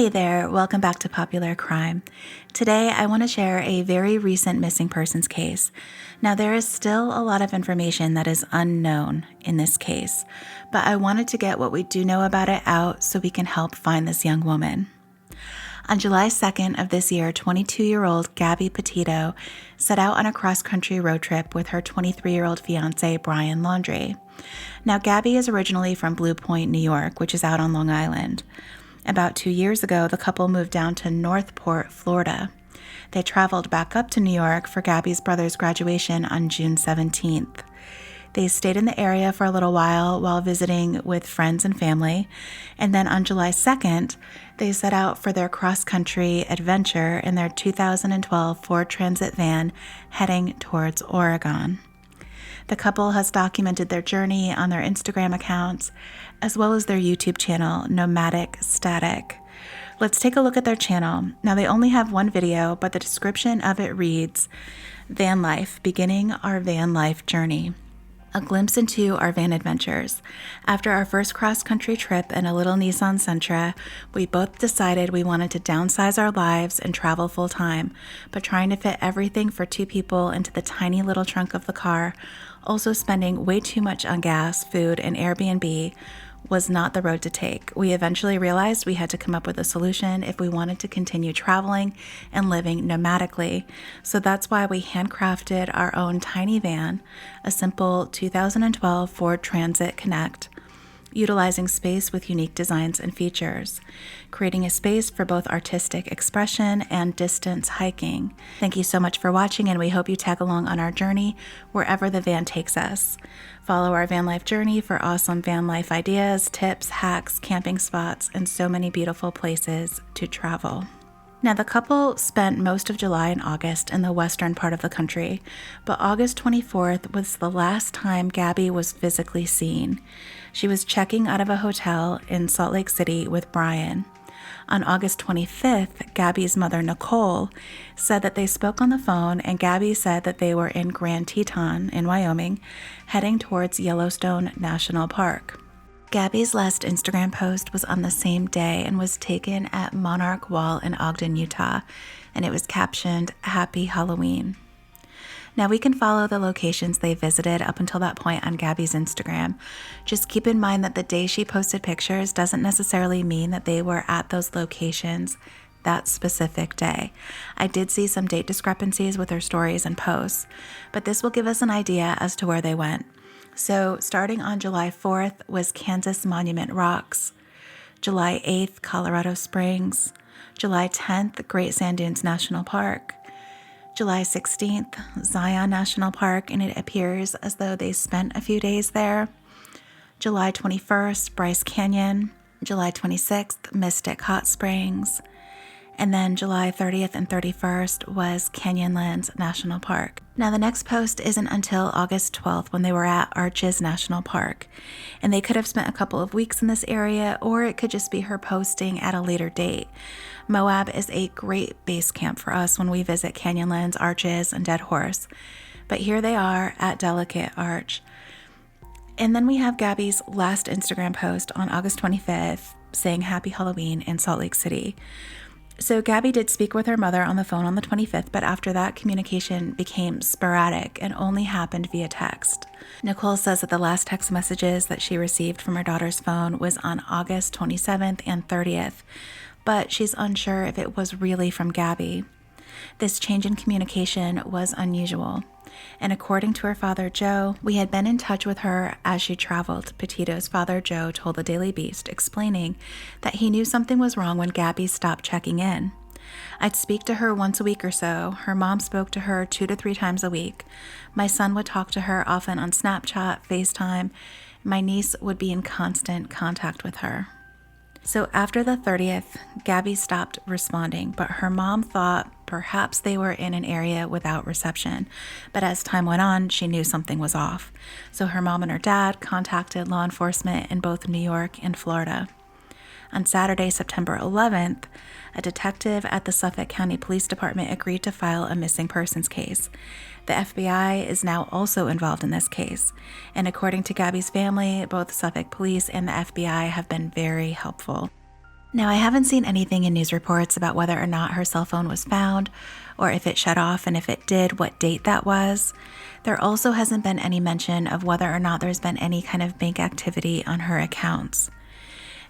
Hey there, welcome back to Popular Crime. Today I want to share a very recent missing persons case. Now there is still a lot of information that is unknown in this case, but I wanted to get what we do know about it out so we can help find this young woman. On July 2nd of this year, 22-year-old Gabby Petito set out on a cross-country road trip with her 23-year-old fiance, Brian Laundrie. Now Gabby is originally from Blue Point, New York, which is out on Long Island. About 2 years ago, the couple moved down to Northport, Florida. They traveled back up to New York for Gabby's brother's graduation on June 17th. They stayed in the area for a little while visiting with friends and family, and then on July 2nd, they set out for their cross-country adventure in their 2012 Ford Transit van heading towards Oregon. The couple has documented their journey on their Instagram accounts, as well as their YouTube channel, Nomadic Static. Let's take a look at their channel. Now, they only have one video, but the description of it reads, "Van life, beginning our van life journey. A glimpse into our van adventures. After our first cross-country trip in a little Nissan Sentra, we both decided we wanted to downsize our lives and travel full-time, but trying to fit everything for two people into the tiny little trunk of the car, also spending way too much on gas, food, and Airbnb, was not the road to take. We eventually realized we had to come up with a solution if we wanted to continue traveling and living nomadically. So that's why we handcrafted our own tiny van, a simple 2012 Ford Transit Connect, utilizing space with unique designs and features, creating a space for both artistic expression and distance hiking. Thank you so much for watching, and we hope you tag along on our journey wherever the van takes us. Follow our van life journey for awesome van life ideas, tips, hacks, camping spots, and so many beautiful places to travel." Now, the couple spent most of July and August in the western part of the country, but August 24th was the last time Gabby was physically seen. She was checking out of a hotel in Salt Lake City with Brian. On August 25th, Gabby's mother, Nicole, said that they spoke on the phone, and Gabby said that they were in Grand Teton in Wyoming, heading towards Yellowstone National Park. Gabby's last Instagram post was on the same day and was taken at Monarch Wall in Ogden, Utah, and it was captioned, "Happy Halloween." Now we can follow the locations they visited up until that point on Gabby's Instagram. Just keep in mind that the day she posted pictures doesn't necessarily mean that they were at those locations that specific day. I did see some date discrepancies with her stories and posts, but this will give us an idea as to where they went. So starting on July 4th was Kansas Monument Rocks, July 8th, Colorado Springs, July 10th, Great Sand Dunes National Park, July 16th, Zion National Park, and it appears as though they spent a few days there. July 21st, Bryce Canyon, July 26th, Mystic Hot Springs, and then July 30th and 31st was Canyonlands National Park. Now the next post isn't until August 12th when they were at Arches National Park, and they could have spent a couple of weeks in this area, or it could just be her posting at a later date. Moab is a great base camp for us when we visit Canyonlands, Arches, and Dead Horse, but here they are at Delicate Arch. And then we have Gabby's last Instagram post on August 25th saying Happy Halloween in Salt Lake City. So Gabby did speak with her mother on the phone on the 25th, but after that, communication became sporadic and only happened via text. Nicole says that the last text messages that she received from her daughter's phone was on August 27th and 30th, but she's unsure if it was really from Gabby. This change in communication was unusual, and according to her father, Joe, we had been in touch with her as she traveled. Petito's father, Joe, told the Daily Beast, explaining that he knew something was wrong when Gabby stopped checking in. "I'd speak to her once a week or so. Her mom spoke to her 2 to 3 times a week. My son would talk to her often on Snapchat, FaceTime. My niece would be in constant contact with her." So after the 30th, Gabby stopped responding, but her mom thought perhaps they were in an area without reception. But as time went on, she knew something was off. So her mom and her dad contacted law enforcement in both New York and Florida. On Saturday, September 11th, a detective at the Suffolk County Police Department agreed to file a missing persons case. The FBI is now also involved in this case, and according to Gabby's family, both Suffolk Police and the FBI have been very helpful. Now, I haven't seen anything in news reports about whether or not her cell phone was found, or if it shut off, and if it did, what date that was. There also hasn't been any mention of whether or not there's been any kind of bank activity on her accounts.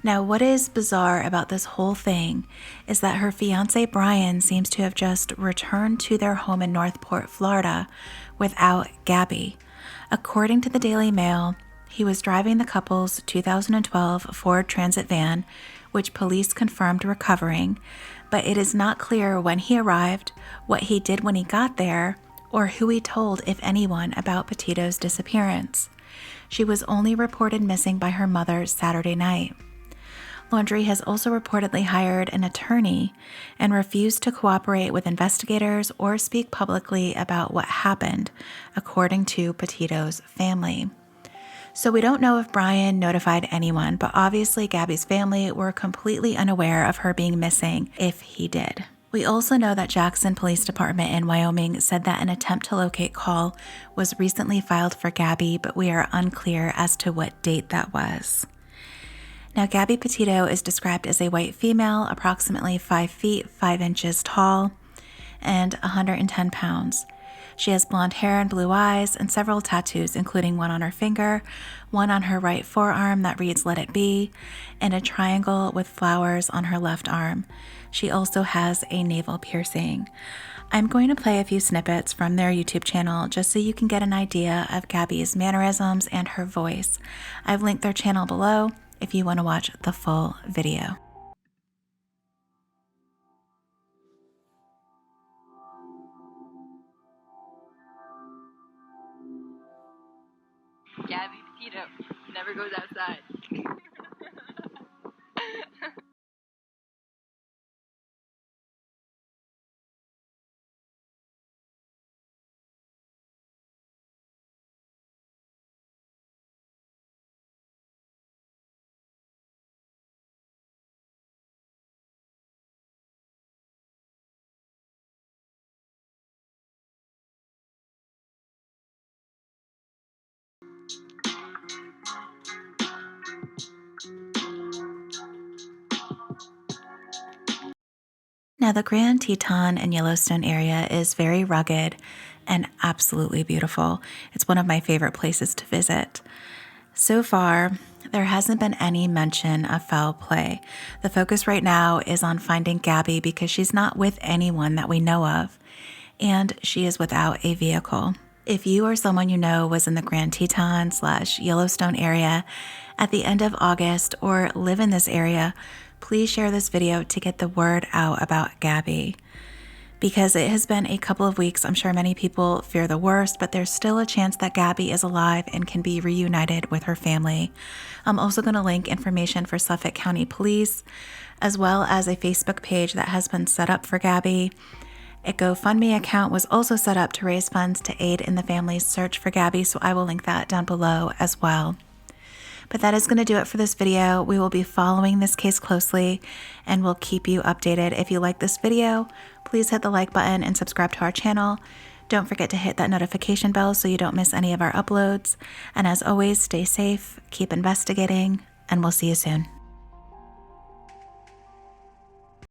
Now, what is bizarre about this whole thing is that her fiance Brian seems to have just returned to their home in Northport, Florida, without Gabby. According to the Daily Mail, he was driving the couple's 2012 Ford Transit van, which police confirmed recovering, but it is not clear when he arrived, what he did when he got there, or who he told, if anyone, about Petito's disappearance. She was only reported missing by her mother Saturday night. Laundrie has also reportedly hired an attorney and refused to cooperate with investigators or speak publicly about what happened, according to Petito's family. So we don't know if Brian notified anyone, but obviously Gabby's family were completely unaware of her being missing if he did. We also know that Jackson Police Department in Wyoming said that an attempt to locate call was recently filed for Gabby, but we are unclear as to what date that was. Now, Gabby Petito is described as a white female, approximately 5 feet, 5 inches tall, and 110 pounds. She has blonde hair and blue eyes and several tattoos, including one on her finger, one on her right forearm that reads "Let It Be," and a triangle with flowers on her left arm. She also has a navel piercing. I'm going to play a few snippets from their YouTube channel just so you can get an idea of Gabby's mannerisms and her voice. I've linked their channel below if you want to watch the full video. Gabby Petito never goes outside. Now, the Grand Teton and Yellowstone area is very rugged and absolutely beautiful. It's one of my favorite places to visit. So far, there hasn't been any mention of foul play. The focus right now is on finding Gabby because she's not with anyone that we know of, and she is without a vehicle. If you or someone you know was in the Grand Teton/Yellowstone area at the end of August or live in this area, please share this video to get the word out about Gabby. Because it has been a couple of weeks, I'm sure many people fear the worst, but there's still a chance that Gabby is alive and can be reunited with her family. I'm also going to link information for Suffolk County Police, as well as a Facebook page that has been set up for Gabby. A GoFundMe account was also set up to raise funds to aid in the family's search for Gabby, so I will link that down below as well. But that is going to do it for this video. We will be following this case closely and we'll keep you updated. If you like this video, please hit the like button and subscribe to our channel. Don't forget to hit that notification bell so you don't miss any of our uploads. And as always, stay safe, keep investigating, and we'll see you soon.